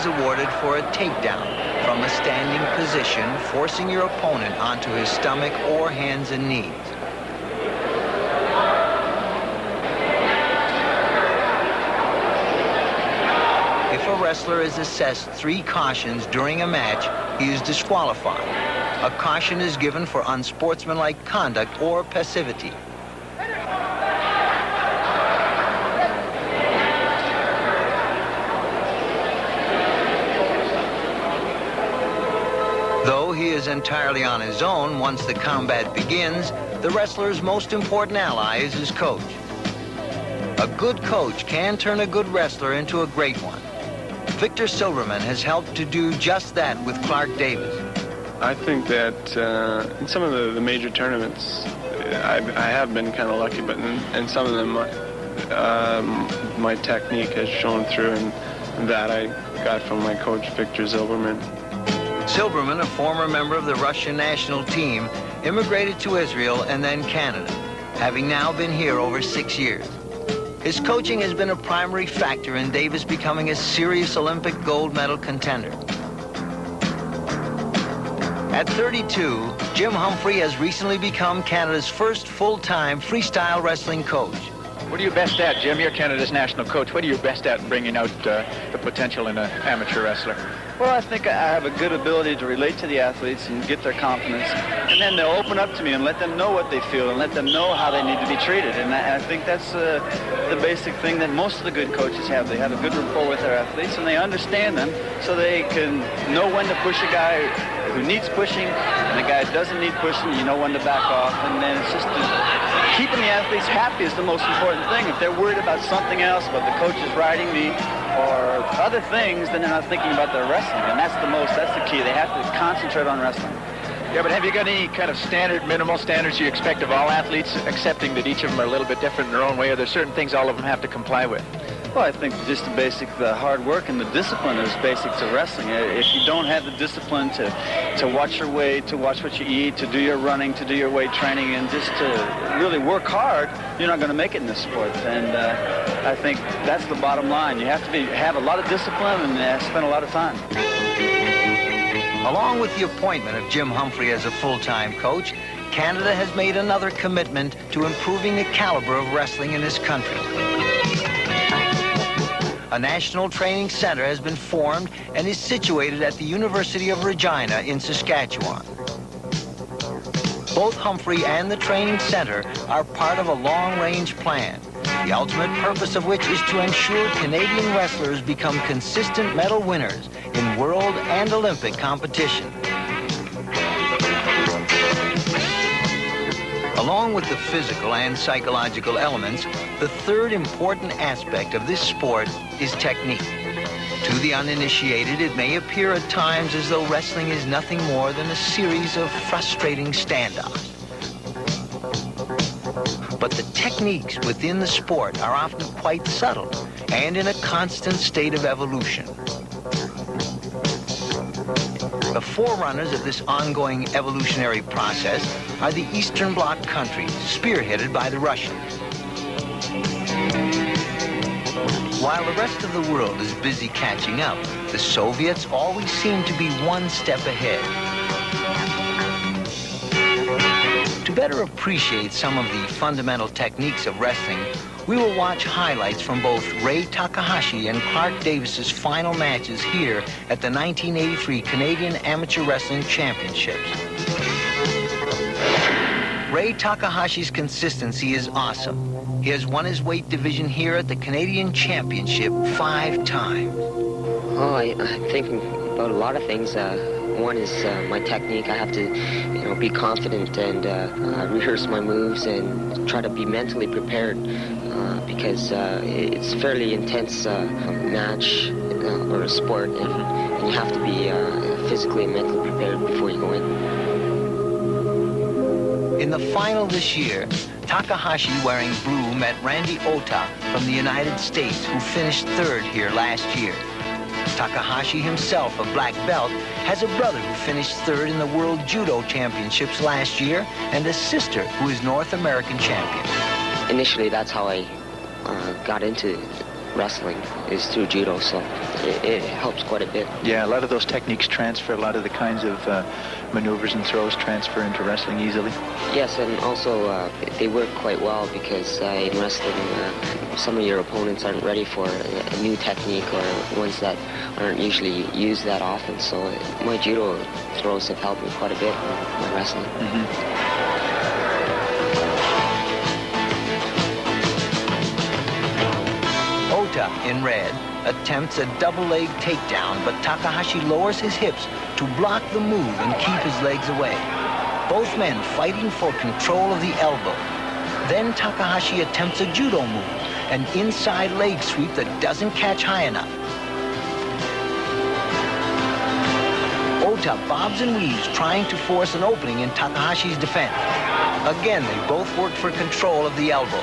is awarded for a takedown from a standing position, forcing your opponent onto his stomach or hands and knees. If a wrestler is assessed 3 cautions during a match, he is disqualified. A caution is given for unsportsmanlike conduct or passivity. Though he is entirely on his own once the combat begins, the wrestler's most important ally is his coach. A good coach can turn a good wrestler into a great one. Victor Silverman has helped to do just that with Clark Davis. I think that in some of the major tournaments, I have been kind of lucky, but in some of them, my technique has shown through, and that I got from my coach, Victor Silverman. Silverman, a former member of the Russian national team, immigrated to Israel and then Canada, having now been here over 6 years. His coaching has been a primary factor in Davis becoming a serious Olympic gold medal contender. At 32, Jim Humphrey has recently become Canada's first full-time freestyle wrestling coach. What are you best at, Jim? You're Canada's national coach. What are you best at in bringing out the potential in an amateur wrestler? Well, I think I have a good ability to relate to the athletes and get their confidence. And then they'll open up to me and let them know what they feel and let them know how they need to be treated. And I think that's the basic thing that most of the good coaches have. They have a good rapport with their athletes and they understand them so they can know when to push a guy who needs pushing and the guy who doesn't need pushing, you know when to back off. And then it's just keeping the athletes happy is the most important thing. If they're worried about something else, about the coaches riding me, or other things, then they're not thinking about their wrestling, and that's the key. They have to concentrate on wrestling. Yeah, but have you got any kind of minimal standards you expect of all athletes, accepting that each of them are a little bit different in their own way? Are there certain things all of them have to comply with? Well, I think just the hard work and the discipline is basic to wrestling. If you don't have the discipline to watch your weight, to watch what you eat, to do your running, to do your weight training, and just to really work hard, you're not going to make it in this sport. And I think that's the bottom line. You have to have a lot of discipline and spend a lot of time. Along with the appointment of Jim Humphrey as a full-time coach, Canada has made another commitment to improving the caliber of wrestling in this country. A national training center has been formed and is situated at the University of Regina in Saskatchewan. Both Humphrey and the training center are part of a long-range plan, the ultimate purpose of which is to ensure Canadian wrestlers become consistent medal winners in world and Olympic competition. Along with the physical and psychological elements, the third important aspect of this sport is technique. To the uninitiated, it may appear at times as though wrestling is nothing more than a series of frustrating standoffs. But the techniques within the sport are often quite subtle and in a constant state of evolution. The forerunners of this ongoing evolutionary process are the Eastern Bloc countries, spearheaded by the Russians. While the rest of the world is busy catching up, the Soviets always seem to be one step ahead. To better appreciate some of the fundamental techniques of wrestling, we will watch highlights from both Ray Takahashi and Clark Davis's final matches here at the 1983 Canadian Amateur Wrestling Championships. Ray Takahashi's consistency is awesome. He has won his weight division here at the Canadian Championship 5 times. Oh, I'm thinking about a lot of things. One is my technique. I have to, be confident and rehearse my moves and try to be mentally prepared because it's a fairly intense match or a sport, and you have to be physically and mentally prepared before you go in. In the final this year, Takahashi, wearing blue, met Randy Ota from the United States, who finished 3rd here last year. Takahashi himself, a black belt, has a brother who finished 3rd in the World Judo Championships last year and a sister who is North American champion. Initially, that's how I got into wrestling is through judo, so it helps quite a bit. Yeah, a lot of those techniques transfer, a lot of the kinds of maneuvers and throws transfer into wrestling easily. Yes, and also they work quite well because in wrestling, some of your opponents aren't ready for a new technique or ones that aren't usually used that often. So my judo throws have helped me quite a bit in my wrestling. Ota, in red, attempts a double leg takedown, but Takahashi lowers his hips to block the move and keep his legs away. Both men fighting for control of the elbow. Then Takahashi attempts a judo move, an inside leg sweep that doesn't catch high enough. Ota bobs and weaves, trying to force an opening in Takahashi's defense. Again, they both work for control of the elbow.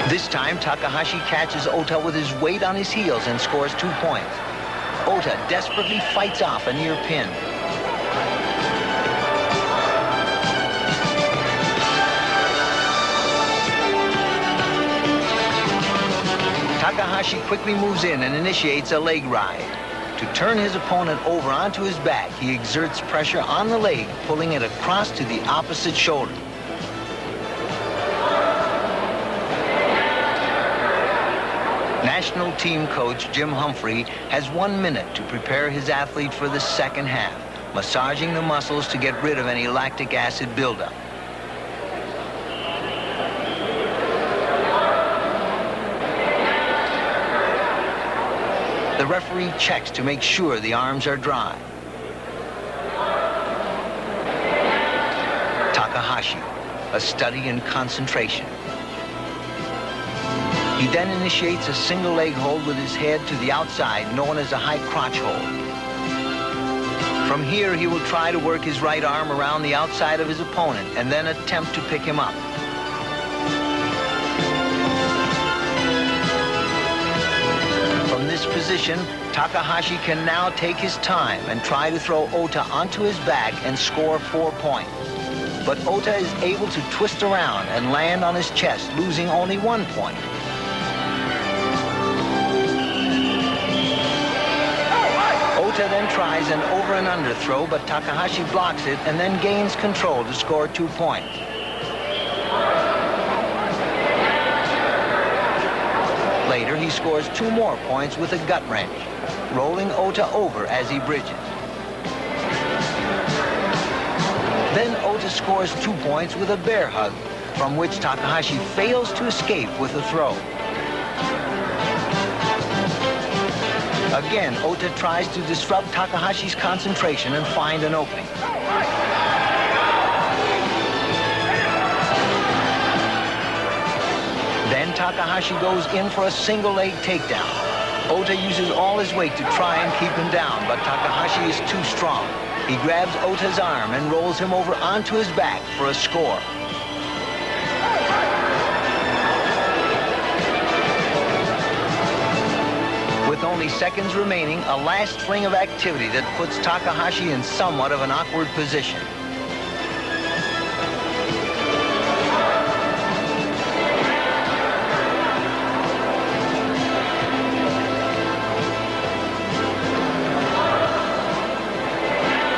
This time, Takahashi catches Ota with his weight on his heels and scores 2 points. Ota desperately fights off a near pin. Takahashi quickly moves in and initiates a leg ride. To turn his opponent over onto his back, he exerts pressure on the leg, pulling it across to the opposite shoulder. National team coach Jim Humphrey has 1 minute to prepare his athlete for the second half, massaging the muscles to get rid of any lactic acid buildup. The referee checks to make sure the arms are dry. Takahashi, a study in concentration. He then initiates a single leg hold with his head to the outside, known as a high crotch hold. From here, he will try to work his right arm around the outside of his opponent and then attempt to pick him up. From this position, Takahashi can now take his time and try to throw Ota onto his back and score 4 points. But Ota is able to twist around and land on his chest, losing only 1 point. Ota then tries an over and under throw, but Takahashi blocks it and then gains control to score 2 points. Later, he scores 2 more points with a gut wrench, rolling Ota over as he bridges. Then Ota scores 2 points with a bear hug, from which Takahashi fails to escape with a throw. Again, Ota tries to disrupt Takahashi's concentration and find an opening. Then Takahashi goes in for a single leg takedown. Ota uses all his weight to try and keep him down, but Takahashi is too strong. He grabs Ota's arm and rolls him over onto his back for a score. With only seconds remaining, a last fling of activity that puts Takahashi in somewhat of an awkward position.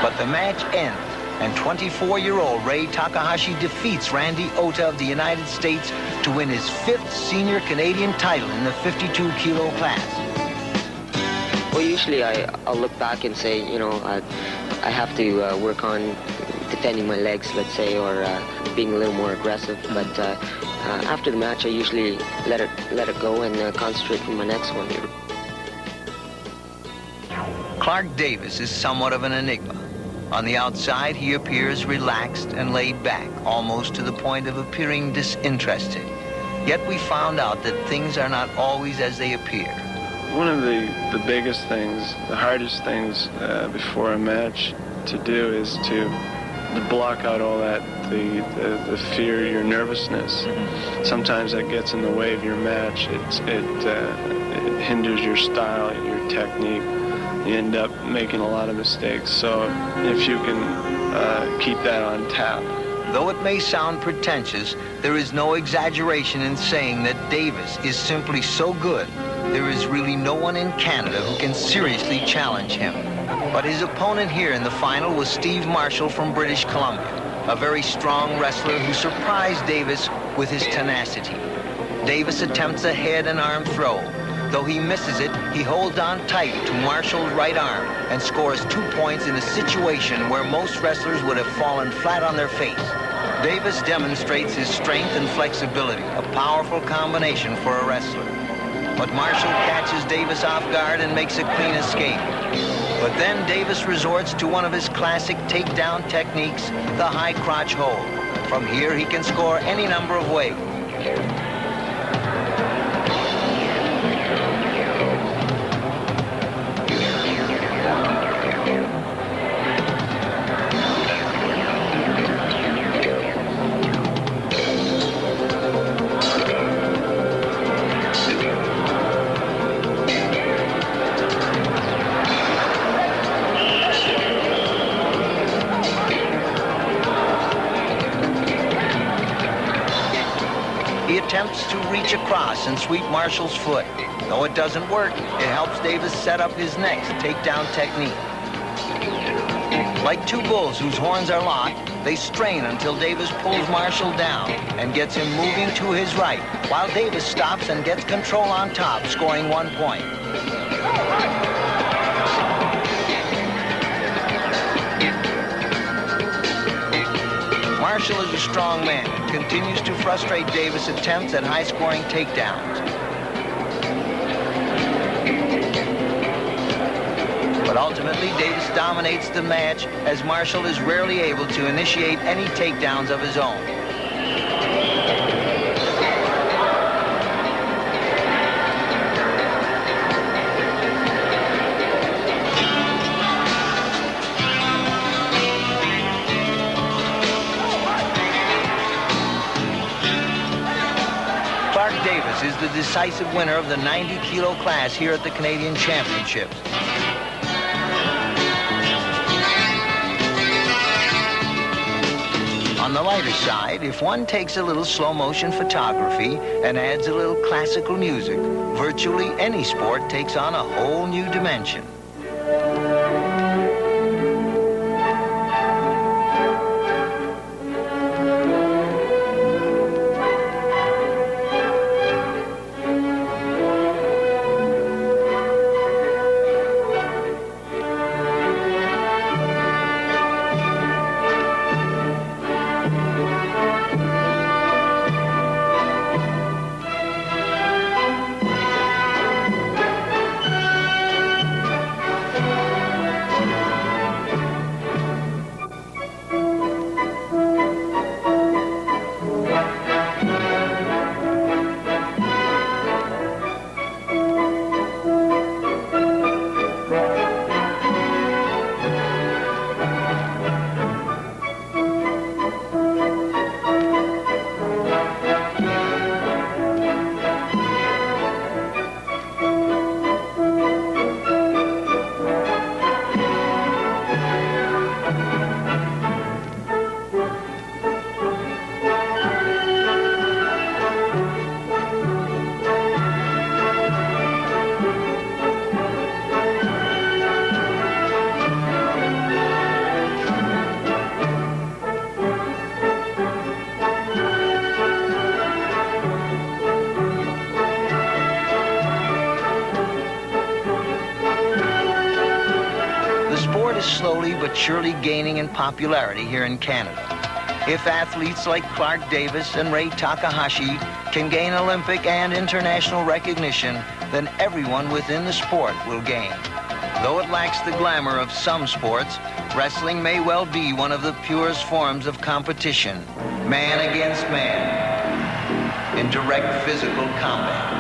But the match ends, and 24-year-old Ray Takahashi defeats Randy Ota of the United States to win his 5th senior Canadian title in the 52-kilo class. Well, usually I'll look back and say, you know, I have to work on defending my legs, let's say, or being a little more aggressive. But after the match, I usually let it go and concentrate on my next one. Clark Davis is somewhat of an enigma. On the outside, he appears relaxed and laid back, almost to the point of appearing disinterested. Yet we found out that things are not always as they appear. One of the biggest things, the hardest things before a match to do is to block out all that, the fear, your nervousness. Sometimes that gets in the way of your match. It hinders your style, your technique. You end up making a lot of mistakes. So if you can keep that on tap Though it may sound pretentious, there is no exaggeration in saying that Davis is simply so good, there is really no one in Canada who can seriously challenge him. But his opponent here in the final was Steve Marshall from British Columbia, a very strong wrestler who surprised Davis with his tenacity. Davis attempts a head and arm throw. Though he misses it, he holds on tight to Marshall's right arm and scores 2 points in a situation where most wrestlers would have fallen flat on their face. Davis demonstrates his strength and flexibility, a powerful combination for a wrestler. But Marshall catches Davis off guard and makes a clean escape. But then Davis resorts to one of his classic takedown techniques, the high crotch hold. From here, he can score any number of ways. Attempts to reach across and sweep Marshall's foot. Though it doesn't work, it helps Davis set up his next takedown technique. Like two bulls whose horns are locked, they strain until Davis pulls Marshall down and gets him moving to his right, while Davis stops and gets control on top, scoring 1 point. Marshall is a strong man and continues to frustrate Davis' attempts at high-scoring takedowns. But ultimately, Davis dominates the match as Marshall is rarely able to initiate any takedowns of his own. Davis is the decisive winner of the 90-kilo class here at the Canadian Championships. On the lighter side, if one takes a little slow-motion photography and adds a little classical music, virtually any sport takes on a whole new dimension. Slowly but surely gaining in popularity here in Canada. If athletes like Clark Davis and Ray Takahashi can gain Olympic and international recognition, then everyone within the sport will gain. Though it lacks the glamour of some sports, wrestling may well be one of the purest forms of competition, man against man, in direct physical combat.